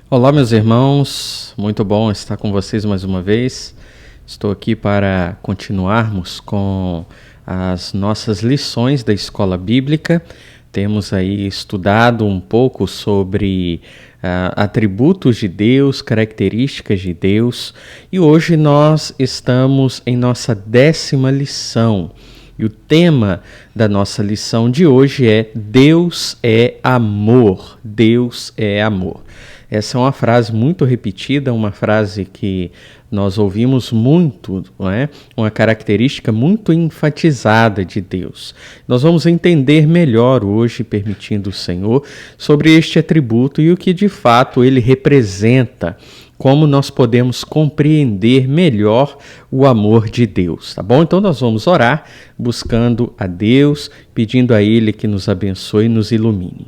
Olá, meus irmãos, muito bom estar com vocês mais uma vez. Estou aqui para continuarmos com as nossas lições da escola bíblica. Temos aí estudado um pouco sobre atributos de Deus, características de Deus, e hoje nós estamos em nossa 10ª lição. E o tema da nossa lição de hoje é Deus é amor. Deus é amor. Essa é uma frase muito repetida, uma frase que nós ouvimos muito, não é? Uma característica muito enfatizada de Deus. Nós vamos entender melhor hoje, permitindo o Senhor, sobre este atributo e o que de fato ele representa, como nós podemos compreender melhor o amor de Deus, tá bom? Então nós vamos orar, buscando a Deus, pedindo a Ele que nos abençoe e nos ilumine.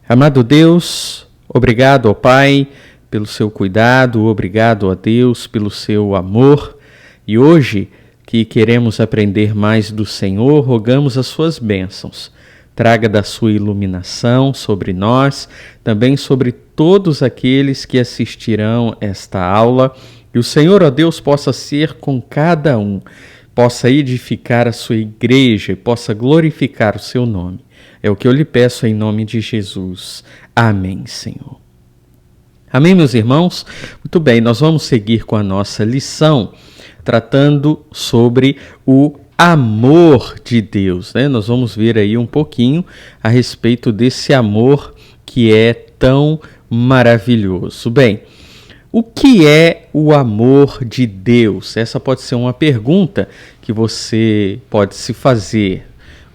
Amado Deus, obrigado, ó Pai, pelo seu cuidado, obrigado a Deus pelo seu amor. E hoje que queremos aprender mais do Senhor, rogamos as suas bênçãos. Traga da sua iluminação sobre nós, também sobre todos aqueles que assistirão esta aula. Que o Senhor, ó Deus, possa ser com cada um, possa edificar a sua igreja e possa glorificar o seu nome. É o que eu lhe peço em nome de Jesus. Amém, Senhor. Amém, meus irmãos? Muito bem, nós vamos seguir com a nossa lição, tratando sobre o amor de Deus, né? Nós vamos ver aí um pouquinho a respeito desse amor que é tão maravilhoso. Bem, o que é o amor de Deus? Essa pode ser uma pergunta que você pode se fazer.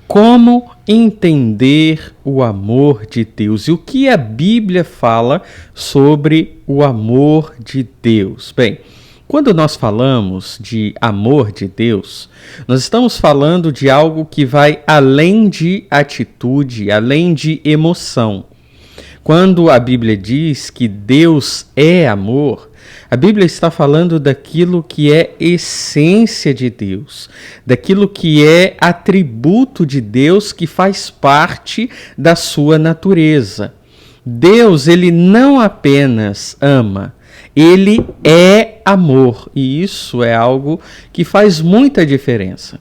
Como entender o amor de Deus? E o que a Bíblia fala sobre o amor de Deus? Bem, quando nós falamos de amor de Deus, nós estamos falando de algo que vai além de atitude, além de emoção. Quando a Bíblia diz que Deus é amor, a Bíblia está falando daquilo que é essência de Deus, daquilo que é atributo de Deus que faz parte da sua natureza. Deus, ele não apenas ama, ele é amor, e isso é algo que faz muita diferença.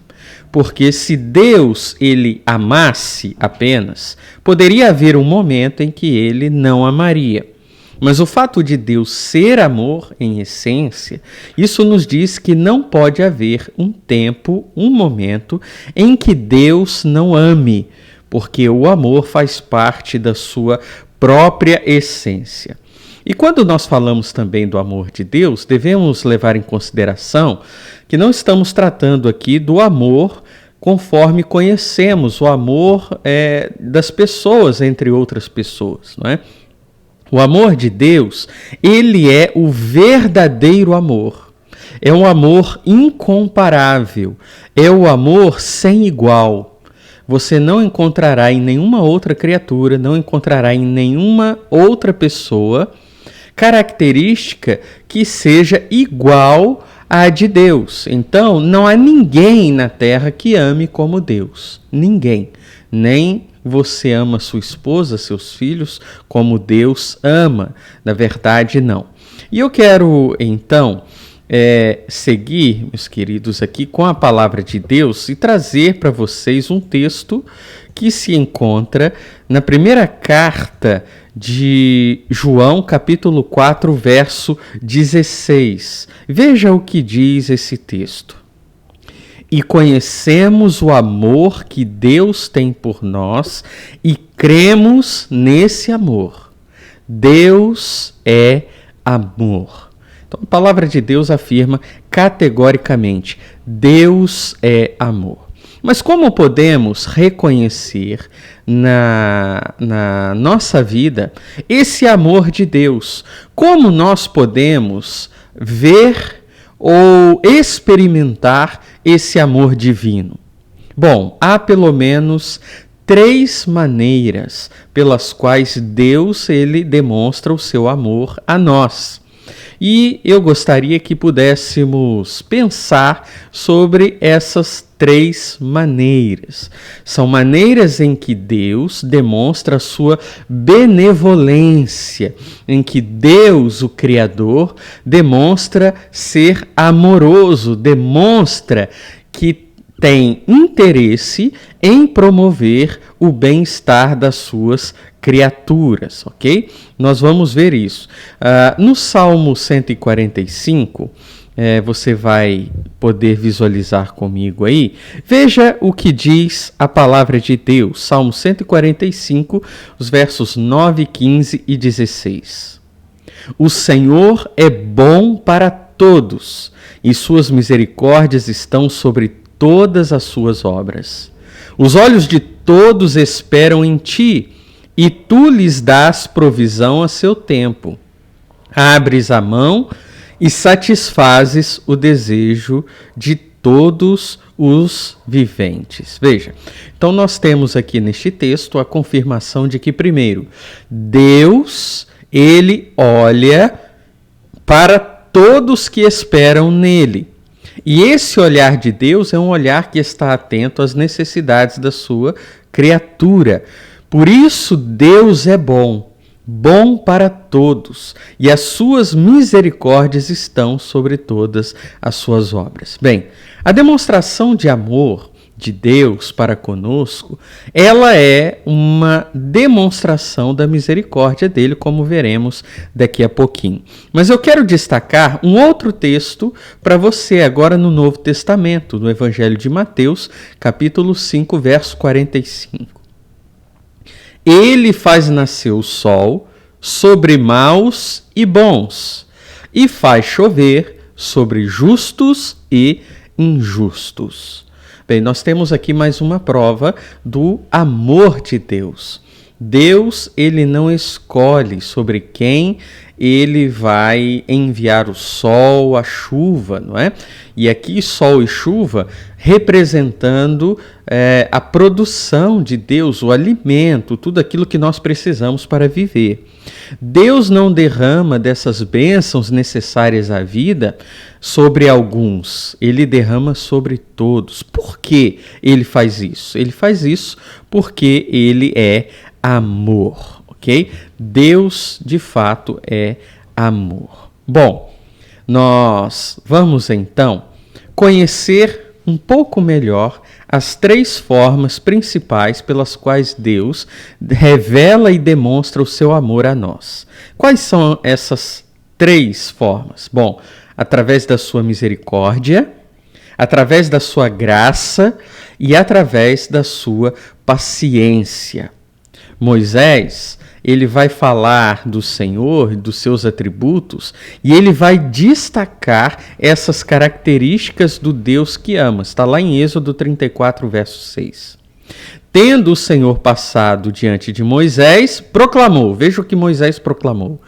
Porque se Deus ele amasse apenas, poderia haver um momento em que ele não amaria. Mas o fato de Deus ser amor em essência, isso nos diz que não pode haver um tempo, um momento em que Deus não ame, porque o amor faz parte da sua própria essência. E quando nós falamos também do amor de Deus, devemos levar em consideração que não estamos tratando aqui do amor conforme conhecemos, o amor das pessoas entre outras pessoas, não é? O amor de Deus, ele é o verdadeiro amor. É um amor incomparável, é o amor sem igual. Você não encontrará em nenhuma outra criatura, não encontrará em nenhuma outra pessoa característica que seja igual à de Deus. Então, não há ninguém na terra que ame como Deus. Ninguém. Nem você ama sua esposa, seus filhos, como Deus ama. Na verdade, não. E eu quero, então, seguir, meus queridos, aqui com a palavra de Deus e trazer para vocês um texto que se encontra na primeira carta de João, capítulo 4, verso 16. Veja o que diz esse texto. E conhecemos o amor que Deus tem por nós e cremos nesse amor. Deus é amor. Então, a palavra de Deus afirma categoricamente: Deus é amor. Mas como podemos reconhecer na nossa vida esse amor de Deus? Como nós podemos ver ou experimentar esse amor divino? Bom, há pelo menos 3 maneiras pelas quais Deus ele demonstra o seu amor a nós. E eu gostaria que pudéssemos pensar sobre essas 3 maneiras. São maneiras em que Deus demonstra a sua benevolência, em que Deus, o Criador, demonstra ser amoroso, demonstra que tem interesse em promover o bem-estar das suas criaturas, ok? Nós vamos ver isso. No Salmo 145, você vai poder visualizar comigo aí. Veja o que diz a palavra de Deus. Salmo 145, os versos 9, 15 e 16. O Senhor é bom para todos, e suas misericórdias estão sobre todas as suas obras. Os olhos de todos esperam em ti, e tu lhes dás provisão a seu tempo. Abres a mão e satisfazes o desejo de todos os viventes. Veja, então nós temos aqui neste texto a confirmação de que, primeiro, Deus, ele olha para todos que esperam nele. E esse olhar de Deus é um olhar que está atento às necessidades da sua criatura. Por isso, Deus é bom, bom para todos, e as suas misericórdias estão sobre todas as suas obras. Bem, a demonstração de amor de Deus para conosco, ela é uma demonstração da misericórdia dele, como veremos daqui a pouquinho. Mas eu quero destacar um outro texto para você agora no Novo Testamento, no Evangelho de Mateus, capítulo 5, verso 45. Ele faz nascer o sol sobre maus e bons, e faz chover sobre justos e injustos. Bem, nós temos aqui mais uma prova do amor de Deus. Deus, ele não escolhe sobre quem ele vai enviar o sol, a chuva, não é? E aqui sol e chuva representando a produção de Deus, o alimento, tudo aquilo que nós precisamos para viver. Deus não derrama dessas bênçãos necessárias à vida sobre alguns, ele derrama sobre todos. Por que ele faz isso? Ele faz isso porque ele é amor, ok? Deus, de fato, é amor. Bom, nós vamos então conhecer um pouco melhor as 3 formas principais pelas quais Deus revela e demonstra o seu amor a nós. Quais são essas 3 formas? Bom, através da sua misericórdia, através da sua graça e através da sua paciência. Moisés, ele vai falar do Senhor, dos seus atributos, e ele vai destacar essas características do Deus que ama. Está lá em Êxodo 34, verso 6. Tendo o Senhor passado diante de Moisés, proclamou, veja o que Moisés proclamou: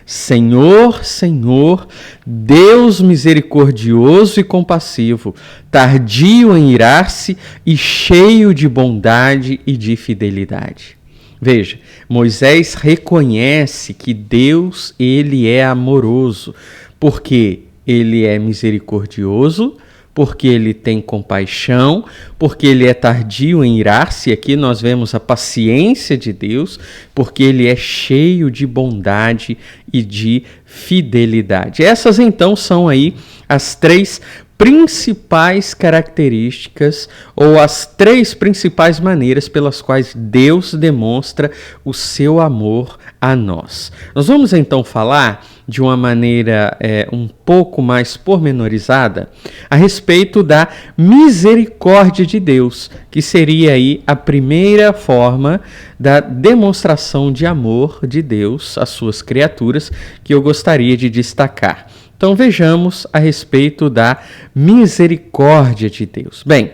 Senhor, Senhor, Deus misericordioso e compassivo, tardio em irar-se e cheio de bondade e de fidelidade. Veja, Moisés reconhece que Deus, ele é amoroso, porque ele é misericordioso, porque ele tem compaixão, porque ele é tardio em irar-se. Aqui nós vemos a paciência de Deus, porque ele é cheio de bondade e de fidelidade. Essas então são aí as 3 principais características ou as 3 principais maneiras pelas quais Deus demonstra o seu amor a nós. Nós vamos então falar de uma maneira um pouco mais pormenorizada a respeito da misericórdia de Deus, que seria aí a primeira forma da demonstração de amor de Deus às suas criaturas, que eu gostaria de destacar. Então vejamos a respeito da misericórdia de Deus. Bem,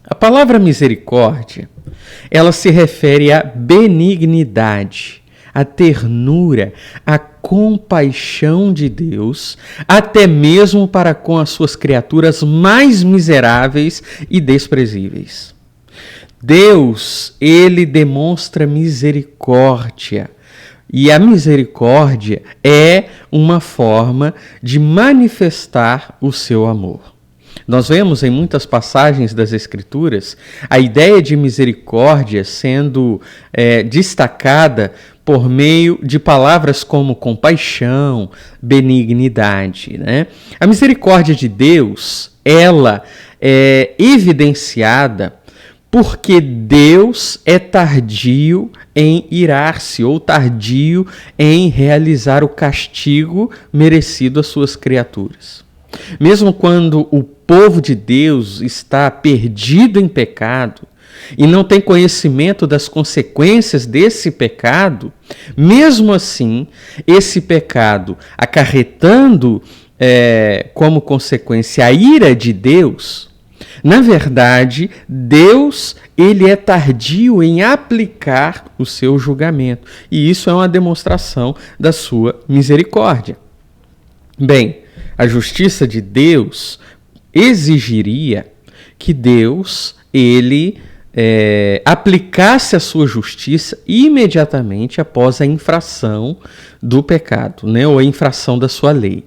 a palavra misericórdia, ela se refere à benignidade, à ternura, à compaixão de Deus, até mesmo para com as suas criaturas mais miseráveis e desprezíveis. Deus, ele demonstra misericórdia. E a misericórdia é uma forma de manifestar o seu amor. Nós vemos em muitas passagens das Escrituras a ideia de misericórdia sendo destacada por meio de palavras como compaixão, benignidade, né? A misericórdia de Deus, ela é evidenciada porque Deus é tardio em irar-se ou tardio em realizar o castigo merecido às suas criaturas. Mesmo quando o povo de Deus está perdido em pecado e não tem conhecimento das consequências desse pecado, mesmo assim, esse pecado acarretando como consequência a ira de Deus, na verdade, Deus ele é tardio em aplicar o seu julgamento. E isso é uma demonstração da sua misericórdia. Bem, a justiça de Deus exigiria que Deus ele aplicasse a sua justiça imediatamente após a infração do pecado, né, ou a infração da sua lei.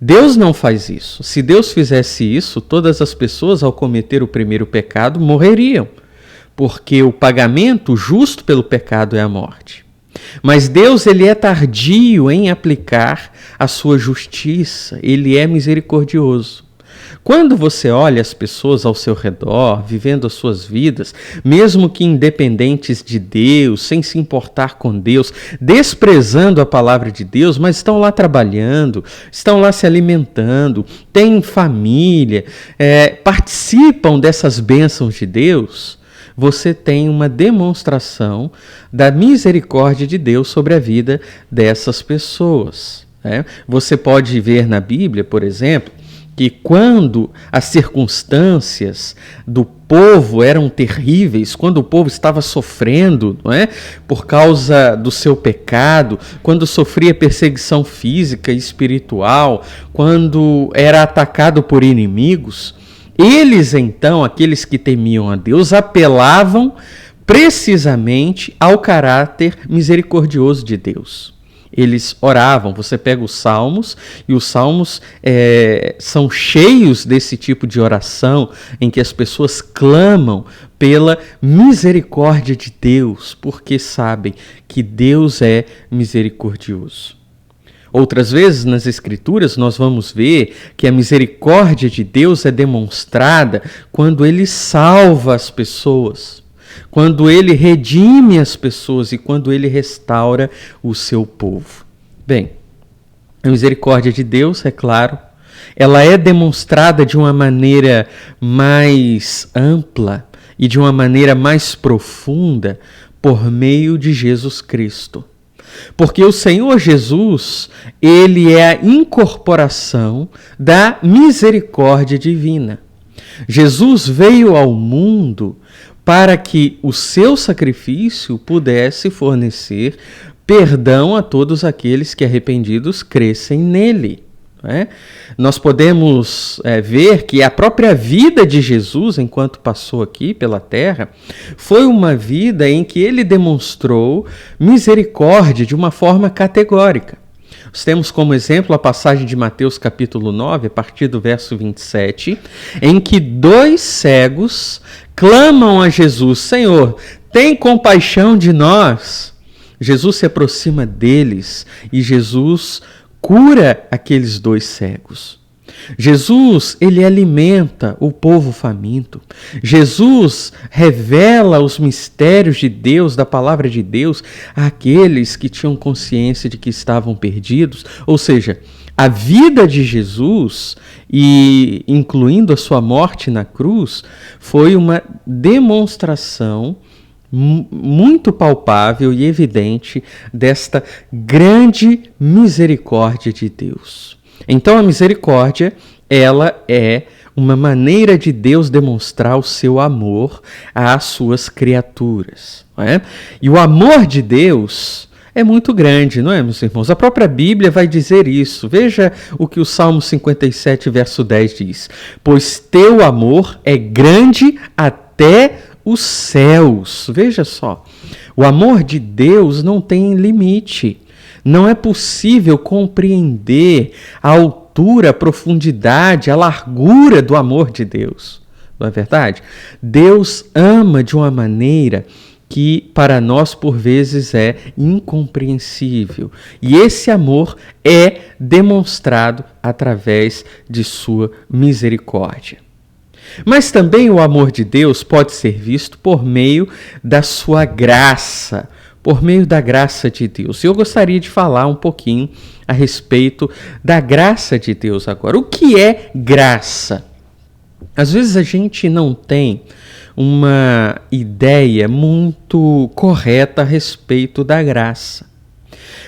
Deus não faz isso. Se Deus fizesse isso, todas as pessoas, ao cometer o primeiro pecado, morreriam, porque o pagamento justo pelo pecado é a morte. Mas Deus ele é tardio em aplicar a sua justiça, ele é misericordioso. Quando você olha as pessoas ao seu redor, vivendo as suas vidas, mesmo que independentes de Deus, sem se importar com Deus, desprezando a palavra de Deus, mas estão lá trabalhando, estão lá se alimentando, têm família, participam dessas bênçãos de Deus, você tem uma demonstração da misericórdia de Deus sobre a vida dessas pessoas. Você pode ver na Bíblia, por exemplo, que quando as circunstâncias do povo eram terríveis, quando o povo estava sofrendo, não é? Por causa do seu pecado, quando sofria perseguição física e espiritual, quando era atacado por inimigos, eles então, aqueles que temiam a Deus, apelavam precisamente ao caráter misericordioso de Deus. Eles oravam, você pega os Salmos, e os Salmos são cheios desse tipo de oração, em que as pessoas clamam pela misericórdia de Deus, porque sabem que Deus é misericordioso. Outras vezes nas Escrituras nós vamos ver que a misericórdia de Deus é demonstrada quando Ele salva as pessoas, quando Ele redime as pessoas e quando Ele restaura o seu povo. Bem, a misericórdia de Deus, é claro, ela é demonstrada de uma maneira mais ampla e de uma maneira mais profunda por meio de Jesus Cristo. Porque o Senhor Jesus, ele é a incorporação da misericórdia divina. Jesus veio ao mundo para que o seu sacrifício pudesse fornecer perdão a todos aqueles que arrependidos crescem nele. Nós podemos ver que a própria vida de Jesus, enquanto passou aqui pela terra, foi uma vida em que ele demonstrou misericórdia de uma forma categórica. Nós temos como exemplo a passagem de Mateus capítulo 9, a partir do verso 27, em que 2 cegos clamam a Jesus: Senhor, tem compaixão de nós. Jesus se aproxima deles e Jesus cura aqueles 2 cegos. Jesus, ele alimenta o povo faminto. Jesus revela os mistérios de Deus, da palavra de Deus, àqueles que tinham consciência de que estavam perdidos. Ou seja, a vida de Jesus, e incluindo a sua morte na cruz, foi uma demonstração muito palpável e evidente desta grande misericórdia de Deus. Então a misericórdia, ela é uma maneira de Deus demonstrar o seu amor às suas criaturas. Não é? E o amor de Deus é muito grande, não é, meus irmãos? A própria Bíblia vai dizer isso. Veja o que o Salmo 57, verso 10 diz: pois teu amor é grande até os céus. Veja só, o amor de Deus não tem limite. Não é possível compreender a altura, a profundidade, a largura do amor de Deus. Não é verdade? Deus ama de uma maneira que para nós por vezes é incompreensível. E esse amor é demonstrado através de sua misericórdia. Mas também o amor de Deus pode ser visto por meio da sua graça, por meio da graça de Deus. Eu gostaria de falar um pouquinho a respeito da graça de Deus agora. O que é graça? Às vezes a gente não tem uma ideia muito correta a respeito da graça.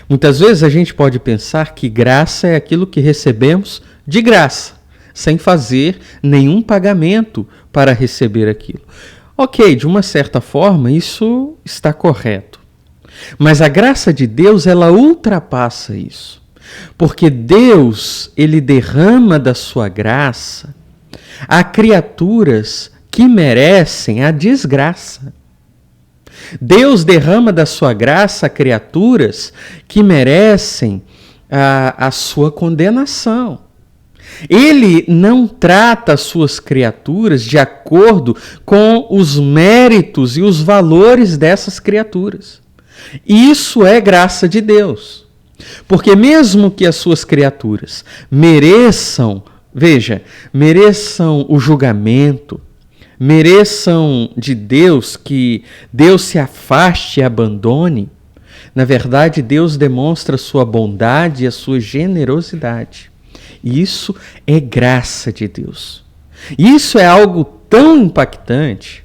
Muitas vezes a gente pode pensar que graça é aquilo que recebemos de graça, sem fazer nenhum pagamento para receber aquilo. Ok, de uma certa forma isso está correto. Mas a graça de Deus, ela ultrapassa isso. Porque Deus, ele derrama da sua graça a criaturas que merecem a desgraça. Deus derrama da sua graça a criaturas que merecem a sua condenação. Ele não trata as suas criaturas de acordo com os méritos e os valores dessas criaturas. Isso é graça de Deus. Porque mesmo que as suas criaturas mereçam, mereçam o julgamento, mereçam de Deus que Deus se afaste e abandone, na verdade Deus demonstra a sua bondade e a sua generosidade. Isso é graça de Deus. Isso é algo tão impactante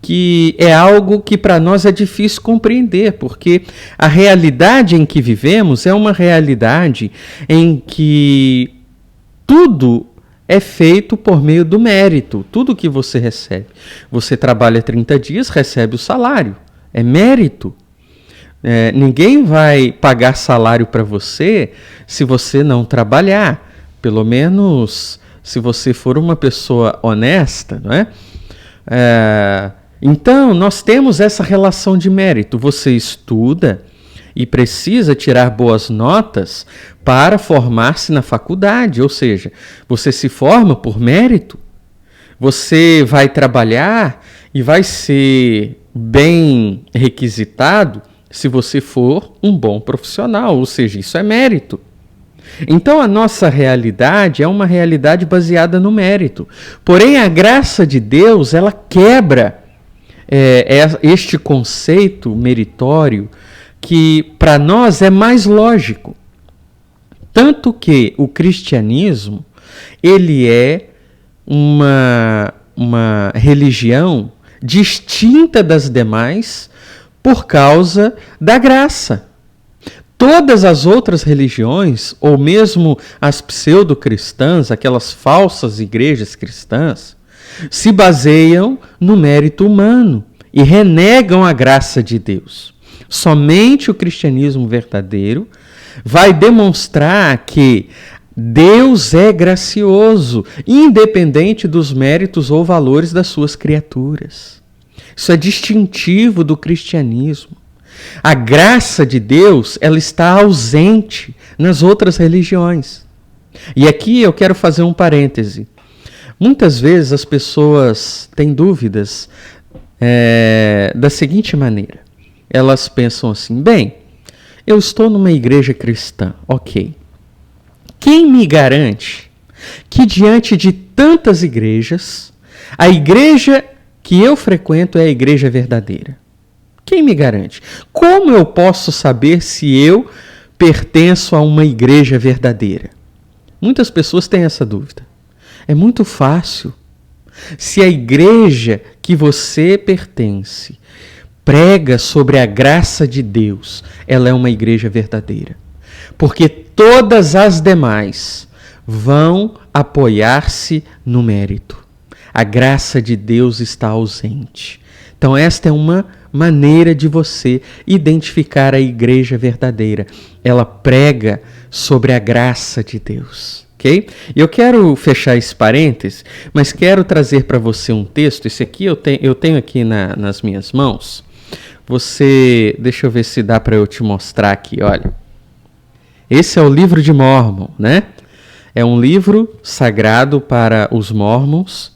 que é algo que para nós é difícil compreender, porque a realidade em que vivemos é uma realidade em que tudo é feito por meio do mérito, tudo que você recebe. Você trabalha 30 dias, recebe o salário, é mérito. Ninguém vai pagar salário para você se você não trabalhar. Pelo menos se você for uma pessoa honesta, não é? Então, nós temos essa relação de mérito. Você estuda e precisa tirar boas notas para formar-se na faculdade, ou seja, você se forma por mérito. Você vai trabalhar e vai ser bem requisitado se você for um bom profissional, ou seja, isso é mérito. Então a nossa realidade é uma realidade baseada no mérito. Porém, a graça de Deus, ela quebra este conceito meritório que para nós é mais lógico. Tanto que o cristianismo, ele é uma religião distinta das demais por causa da graça. Todas as outras religiões, ou mesmo as pseudo-cristãs, aquelas falsas igrejas cristãs, se baseiam no mérito humano e renegam a graça de Deus. Somente o cristianismo verdadeiro vai demonstrar que Deus é gracioso, independente dos méritos ou valores das suas criaturas. Isso é distintivo do cristianismo. A graça de Deus, ela está ausente nas outras religiões. E aqui eu quero fazer um parêntese. Muitas vezes as pessoas têm dúvidas da seguinte maneira. Elas pensam assim, bem, eu estou numa igreja cristã, ok. Quem me garante que diante de tantas igrejas, a igreja que eu frequento é a igreja verdadeira? Quem me garante? Como eu posso saber se eu pertenço a uma igreja verdadeira? Muitas pessoas têm essa dúvida. É muito fácil. Se a igreja que você pertence prega sobre a graça de Deus, ela é uma igreja verdadeira. Porque todas as demais vão apoiar-se no mérito. A graça de Deus está ausente. Então esta é uma maneira de você identificar a igreja verdadeira. Ela prega sobre a graça de Deus. Ok? Eu quero fechar esse parênteses, mas quero trazer para você um texto. Esse aqui eu tenho aqui nas minhas mãos. Deixa eu ver se dá para eu te mostrar aqui, olha. Esse é o livro de Mórmon, né? É um livro sagrado para os mormons.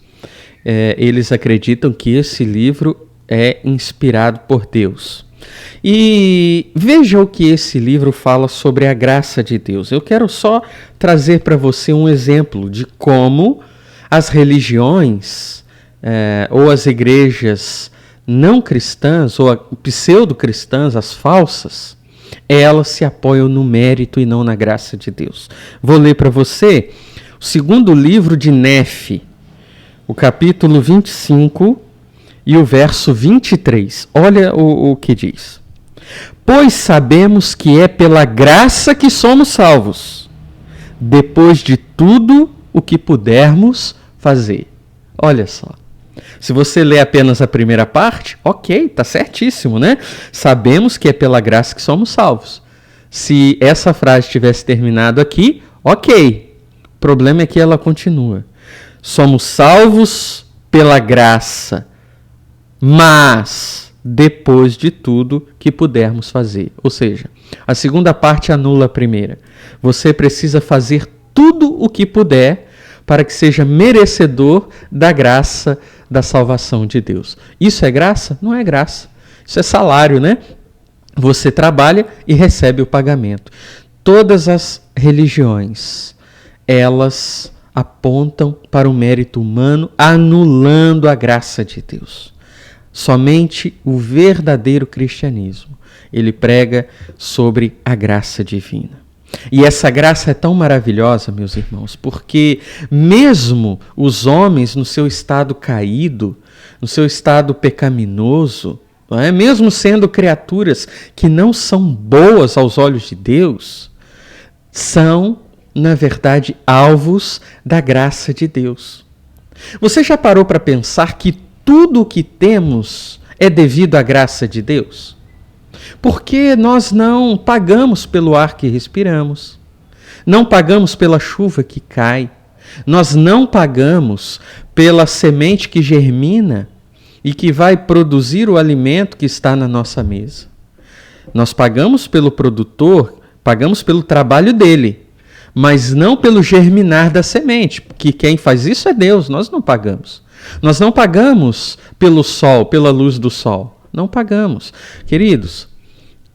Eles acreditam que esse livro é inspirado por Deus. E veja o que esse livro fala sobre a graça de Deus. Eu quero só trazer para você um exemplo de como as religiões ou as igrejas não cristãs ou pseudo-cristãs, as falsas, elas se apoiam no mérito e não na graça de Deus. Vou ler para você o segundo livro de Nefe, o capítulo 25 e o verso 23. Olha o que diz. Pois sabemos que é pela graça que somos salvos, depois de tudo o que pudermos fazer. Olha só. Se você ler apenas a primeira parte, ok, tá certíssimo, né? Sabemos que é pela graça que somos salvos. Se essa frase tivesse terminado aqui, ok. O problema é que ela continua. Somos salvos pela graça, mas depois de tudo que pudermos fazer. Ou seja, a segunda parte anula a primeira. Você precisa fazer tudo o que puder para que seja merecedor da graça da salvação de Deus. Isso é graça? Não é graça. Isso é salário, né? Você trabalha e recebe o pagamento. Todas as religiões, elas apontam para o mérito humano, anulando a graça de Deus. Somente o verdadeiro cristianismo, ele prega sobre a graça divina. E essa graça é tão maravilhosa, meus irmãos, porque mesmo os homens no seu estado caído, no seu estado pecaminoso, não é? Mesmo sendo criaturas que não são boas aos olhos de Deus, são, na verdade, alvos da graça de Deus. Você já parou para pensar que tudo o que temos é devido à graça de Deus? Porque nós não pagamos pelo ar que respiramos, não pagamos pela chuva que cai, nós não pagamos pela semente que germina e que vai produzir o alimento que está na nossa mesa. Nós pagamos pelo produtor, pagamos pelo trabalho dele, mas não pelo germinar da semente, porque quem faz isso é Deus, nós não pagamos. Nós não pagamos pelo sol, pela luz do sol, não pagamos. Queridos,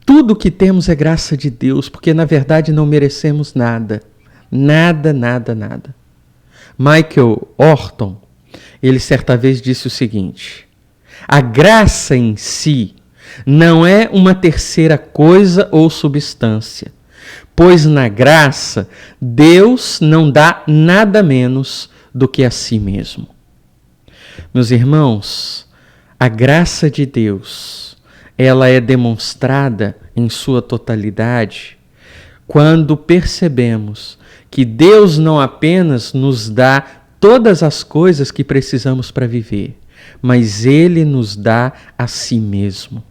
tudo que temos é graça de Deus, porque na verdade não merecemos nada. Nada, nada, nada. Michael Horton, ele certa vez disse o seguinte: a graça em si não é uma terceira coisa ou substância, pois na graça Deus não dá nada menos do que a si mesmo. Meus irmãos, a graça de Deus, ela é demonstrada em sua totalidade quando percebemos que Deus não apenas nos dá todas as coisas que precisamos para viver, mas Ele nos dá a si mesmo.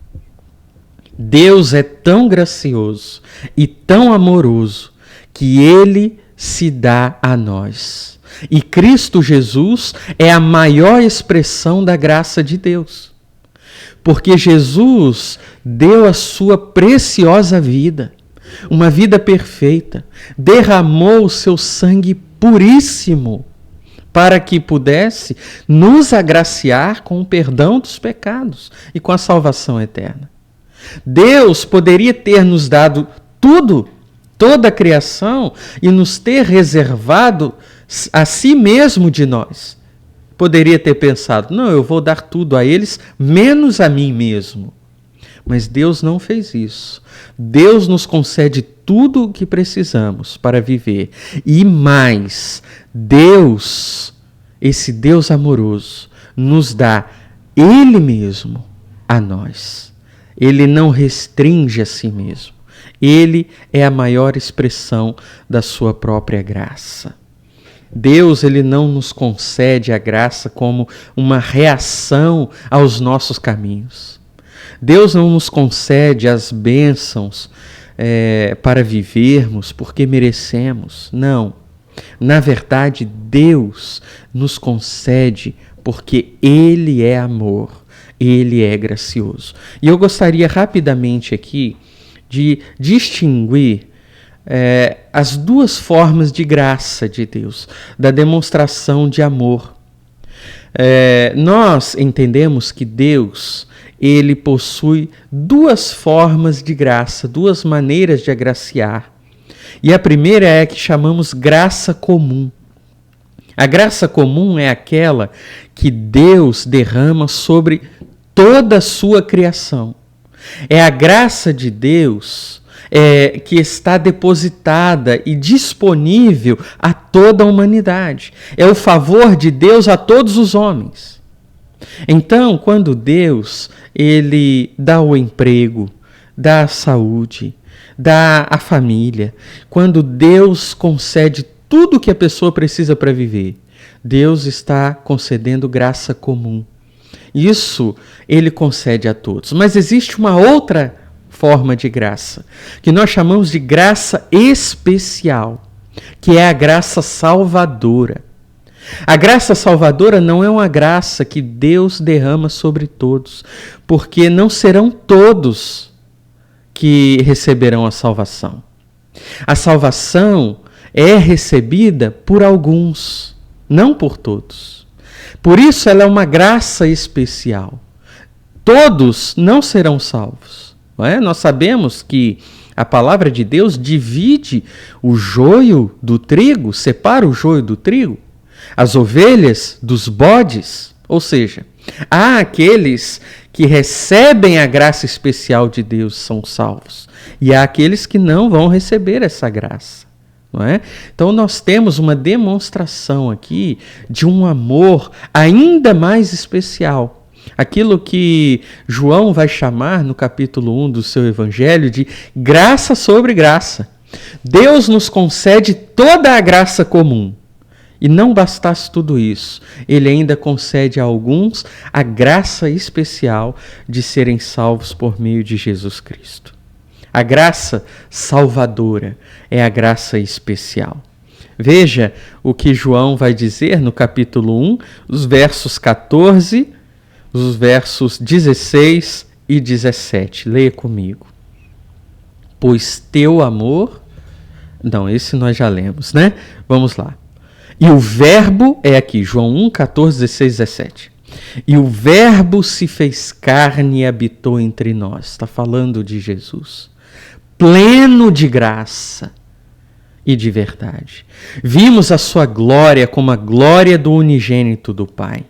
Deus é tão gracioso e tão amoroso que Ele se dá a nós. E Cristo Jesus é a maior expressão da graça de Deus. Porque Jesus deu a sua preciosa vida, uma vida perfeita, derramou o seu sangue puríssimo para que pudesse nos agraciar com o perdão dos pecados e com a salvação eterna. Deus poderia ter nos dado tudo, toda a criação, e nos ter reservado a si mesmo de nós. Poderia ter pensado, não, eu vou dar tudo a eles, menos a mim mesmo. Mas Deus não fez isso. Deus nos concede tudo o que precisamos para viver. E mais, Deus, esse Deus amoroso, nos dá Ele mesmo a nós. Ele não restringe a si mesmo. Ele é a maior expressão da sua própria graça. Deus, ele não nos concede a graça como uma reação aos nossos caminhos. Deus não nos concede as bênçãos para vivermos porque merecemos. Não. Na verdade, Deus nos concede porque Ele é amor, Ele é gracioso. E eu gostaria rapidamente aqui de distinguir as duas formas de graça de Deus, da demonstração de amor. Nós entendemos que Deus, ele possui duas formas de graça, duas maneiras de agraciar. E a primeira é a que chamamos graça comum. A graça comum é aquela que Deus derrama sobre toda a sua criação. É a graça de Deus que está depositada e disponível a toda a humanidade. É o favor de Deus a todos os homens. Então, quando Deus ele dá o emprego, dá a saúde, dá a família, quando Deus concede tudo o que a pessoa precisa para viver, Deus está concedendo graça comum. Isso ele concede a todos. Mas existe uma outra forma de graça, que nós chamamos de graça especial, que é a graça salvadora. A graça salvadora não é uma graça que Deus derrama sobre todos, porque não serão todos que receberão a salvação. A salvação é recebida por alguns, não por todos. Por isso ela é uma graça especial. Todos não serão salvos. Não é? Nós sabemos que a palavra de Deus divide o joio do trigo, separa o joio do trigo, as ovelhas dos bodes. Ou seja, há aqueles que recebem a graça especial de Deus, são salvos, e há aqueles que não vão receber essa graça. Não é? Então nós temos uma demonstração aqui de um amor ainda mais especial. Aquilo que João vai chamar no capítulo 1 do seu evangelho de graça sobre graça. Deus nos concede toda a graça comum. E não bastasse tudo isso, ele ainda concede a alguns a graça especial de serem salvos por meio de Jesus Cristo. A graça salvadora é a graça especial. Veja o que João vai dizer no capítulo 1, os versos 14, os versos 16 e 17. Leia comigo. Pois teu amor... Não, esse nós já lemos, né? Vamos lá. E o verbo é aqui, João 1, 14, 16, 17. E o verbo se fez carne e habitou entre nós. Está falando de Jesus. Pleno de graça e de verdade. Vimos a sua glória como a glória do unigênito do Pai.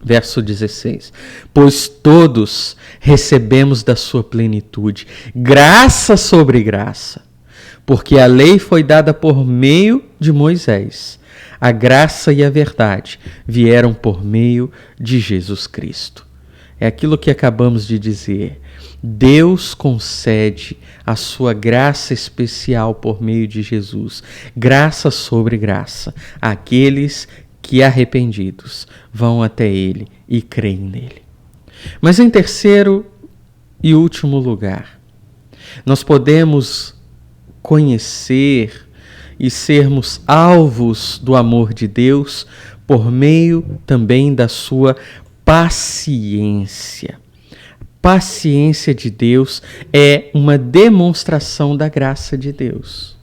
Verso 16. Pois todos recebemos da sua plenitude, graça sobre graça. Porque a lei foi dada por meio de Moisés. A graça e a verdade vieram por meio de Jesus Cristo. É aquilo que acabamos de dizer. Deus concede a sua graça especial por meio de Jesus. Graça sobre graça. Àqueles que arrependidos vão até Ele e creem nele. Mas em terceiro e último lugar, nós podemos conhecer e sermos alvos do amor de Deus por meio também da sua paciência. Paciência de Deus é uma demonstração da graça de Deus.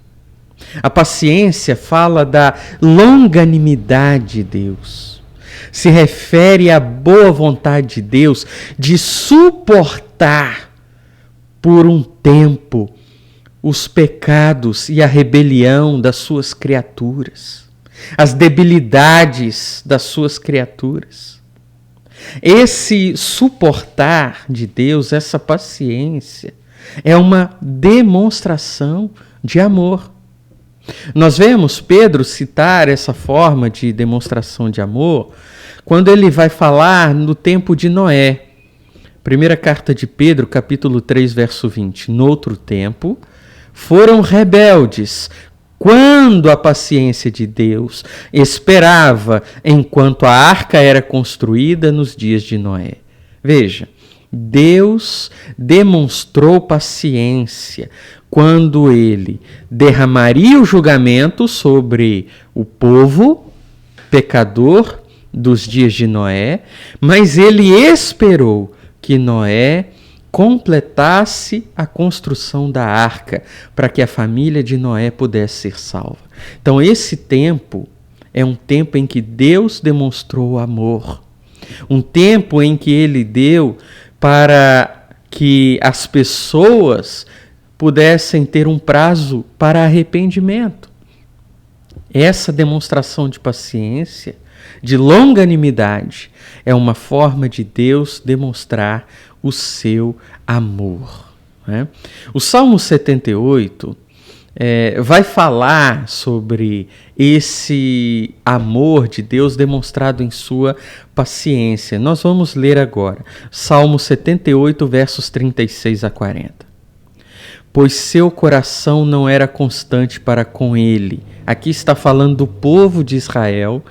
A paciência fala da longanimidade de Deus. Se refere à boa vontade de Deus de suportar por um tempo os pecados e a rebelião das suas criaturas, as debilidades das suas criaturas. Esse suportar de Deus, essa paciência, é uma demonstração de amor. Nós vemos Pedro citar essa forma de demonstração de amor quando ele vai falar no tempo de Noé. Primeira carta de Pedro, capítulo 3, verso 20. Noutro tempo, foram rebeldes, quando a paciência de Deus esperava enquanto a arca era construída nos dias de Noé. Veja, Deus demonstrou paciência quando ele derramaria o julgamento sobre o povo pecador dos dias de Noé, mas ele esperou que Noé completasse a construção da arca, para que a família de Noé pudesse ser salva. Então esse tempo é um tempo em que Deus demonstrou amor, um tempo em que Ele deu para que as pessoas pudessem ter um prazo para arrependimento. Essa demonstração de paciência, de longanimidade, é uma forma de Deus demonstrar o seu amor, né? O Salmo 78 vai falar sobre esse amor de Deus demonstrado em sua paciência. Nós vamos ler agora, Salmo 78, versos 36 a 40. Pois seu coração não era constante para com ele. Aqui está falando do povo de Israel.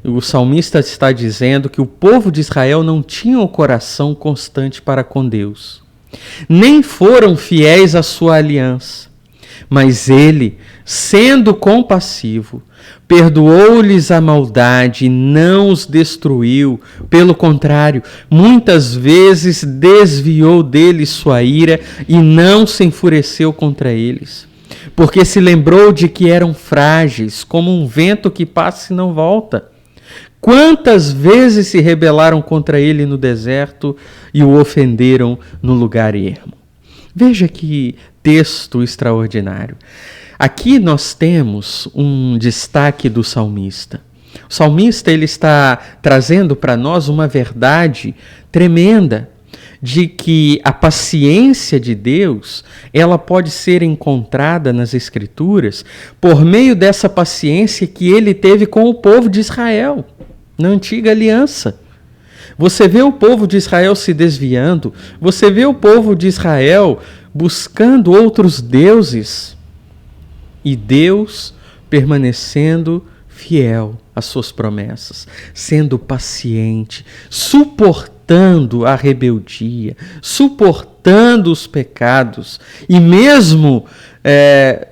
O salmista está dizendo que o povo de Israel não tinha o coração constante para com Deus. Nem foram fiéis à sua aliança. Mas ele, sendo compassivo, perdoou-lhes a maldade e não os destruiu. Pelo contrário, muitas vezes desviou deles sua ira e não se enfureceu contra eles. Porque se lembrou de que eram frágeis, como um vento que passa e não volta. Quantas vezes se rebelaram contra ele no deserto e o ofenderam no lugar ermo. Veja que texto extraordinário. Aqui nós temos um destaque do salmista. O salmista ele está trazendo para nós uma verdade tremenda de que a paciência de Deus, ela pode ser encontrada nas Escrituras por meio dessa paciência que ele teve com o povo de Israel, na antiga aliança. Você vê o povo de Israel se desviando, você vê o povo de Israel buscando outros deuses e Deus permanecendo fiel às suas promessas, sendo paciente, suportando a rebeldia, suportando os pecados e mesmo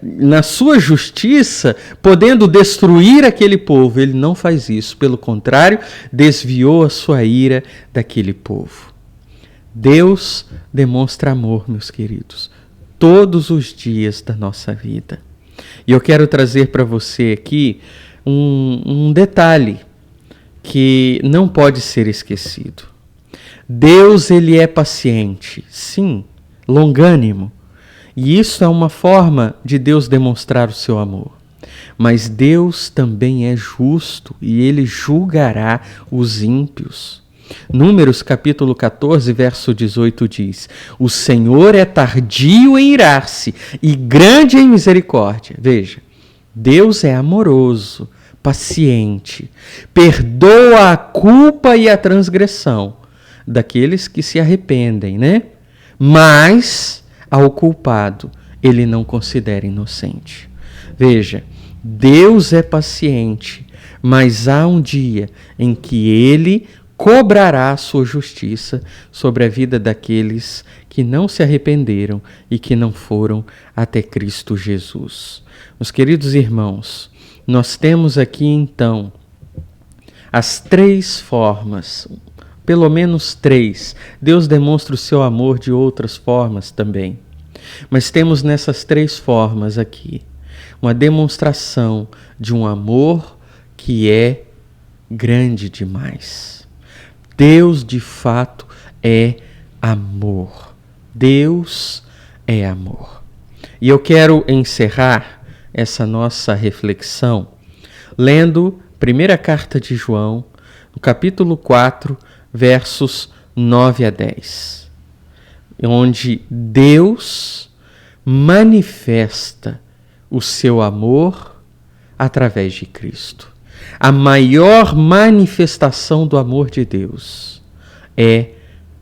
na sua justiça, podendo destruir aquele povo. Ele não faz isso, pelo contrário, desviou a sua ira daquele povo. Deus demonstra amor, meus queridos, todos os dias da nossa vida. E eu quero trazer para você aqui um detalhe que não pode ser esquecido. Deus, ele é paciente, sim, longânimo. E isso é uma forma de Deus demonstrar o seu amor. Mas Deus também é justo e ele julgará os ímpios. Números capítulo 14, verso 18 diz: o Senhor é tardio em irar-se e grande em misericórdia. Veja, Deus é amoroso, paciente, perdoa a culpa e a transgressão daqueles que se arrependem, né? Mas ao culpado ele não considera inocente. Veja, Deus é paciente, mas há um dia em que ele cobrará a sua justiça sobre a vida daqueles que não se arrependeram e que não foram até Cristo Jesus. Meus queridos irmãos, nós temos aqui então as três formas, pelo menos três. Deus demonstra o seu amor de outras formas também. Mas temos nessas três formas aqui uma demonstração de um amor que é grande demais. Deus de fato é amor. Deus é amor. E eu quero encerrar essa nossa reflexão lendo a primeira carta de João, no capítulo 4, versos 9 a 10, onde Deus manifesta o seu amor através de Cristo. A maior manifestação do amor de Deus é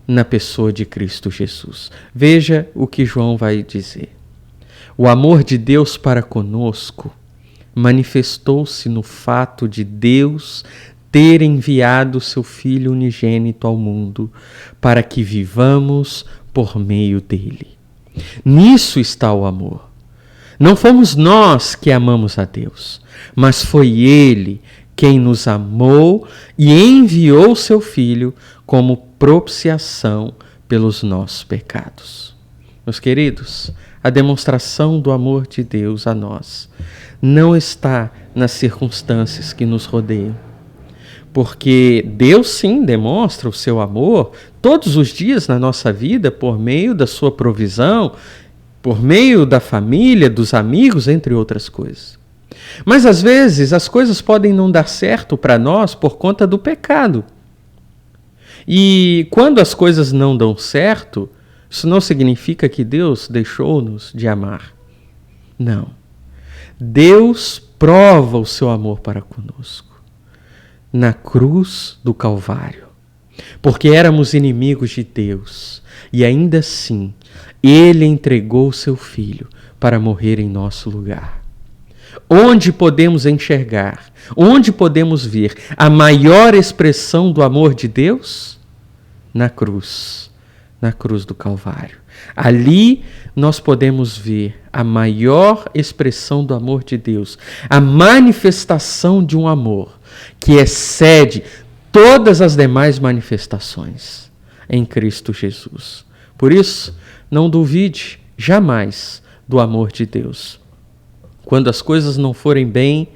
na pessoa de Cristo Jesus. Veja o que João vai dizer. O amor de Deus para conosco manifestou-se no fato de Deus ter enviado seu Filho unigênito ao mundo para que vivamos por meio dele. Nisso está o amor. Não fomos nós que amamos a Deus, mas foi Ele quem nos amou e enviou seu Filho como propiciação pelos nossos pecados. Meus queridos, a demonstração do amor de Deus a nós não está nas circunstâncias que nos rodeiam. Porque Deus sim demonstra o seu amor todos os dias na nossa vida por meio da sua provisão, por meio da família, dos amigos, entre outras coisas. Mas às vezes as coisas podem não dar certo para nós por conta do pecado. E quando as coisas não dão certo, isso não significa que Deus deixou-nos de amar. Não. Deus prova o seu amor para conosco na cruz do Calvário, porque éramos inimigos de Deus e ainda assim Ele entregou o seu Filho para morrer em nosso lugar. Onde podemos enxergar, onde podemos ver a maior expressão do amor de Deus? Na cruz do Calvário. Ali nós podemos ver a maior expressão do amor de Deus, a manifestação de um amor que excede todas as demais manifestações em Cristo Jesus. Por isso, não duvide jamais do amor de Deus. Quando as coisas não forem bem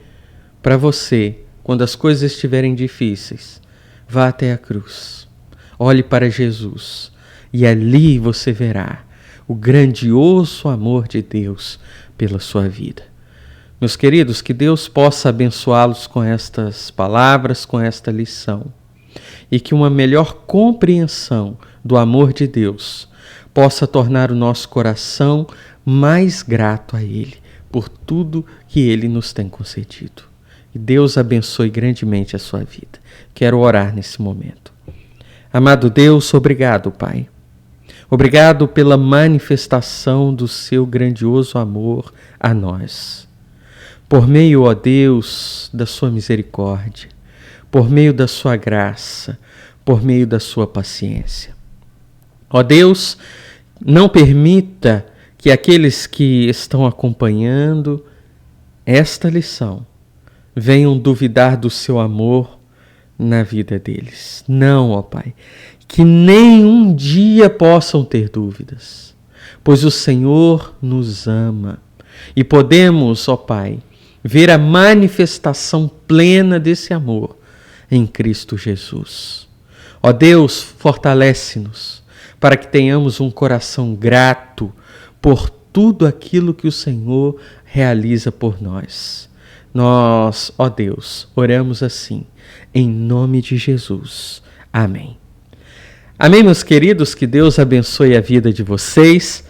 para você, quando as coisas estiverem difíceis, vá até a cruz. Olhe para Jesus e ali você verá o grandioso amor de Deus pela sua vida. Meus queridos, que Deus possa abençoá-los com estas palavras, com esta lição, e que uma melhor compreensão do amor de Deus possa tornar o nosso coração mais grato a Ele por tudo que Ele nos tem concedido. E Deus abençoe grandemente a sua vida. Quero orar nesse momento. Amado Deus, obrigado, Pai. Obrigado pela manifestação do seu grandioso amor a nós. Por meio, ó Deus, da sua misericórdia, por meio da sua graça, por meio da sua paciência. Ó Deus, não permita que aqueles que estão acompanhando esta lição venham duvidar do seu amor na vida deles. Não, ó Pai, que nem um dia possam ter dúvidas, pois o Senhor nos ama e podemos, ó Pai, ver a manifestação plena desse amor em Cristo Jesus. Ó Deus, fortalece-nos para que tenhamos um coração grato por tudo aquilo que o Senhor realiza por nós. Nós, ó Deus, oramos assim, em nome de Jesus. Amém. Amém, meus queridos, que Deus abençoe a vida de vocês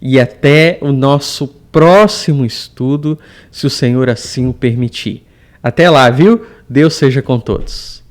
e até o nosso próximo estudo, se o Senhor assim o permitir. Até lá, viu? Deus seja com todos.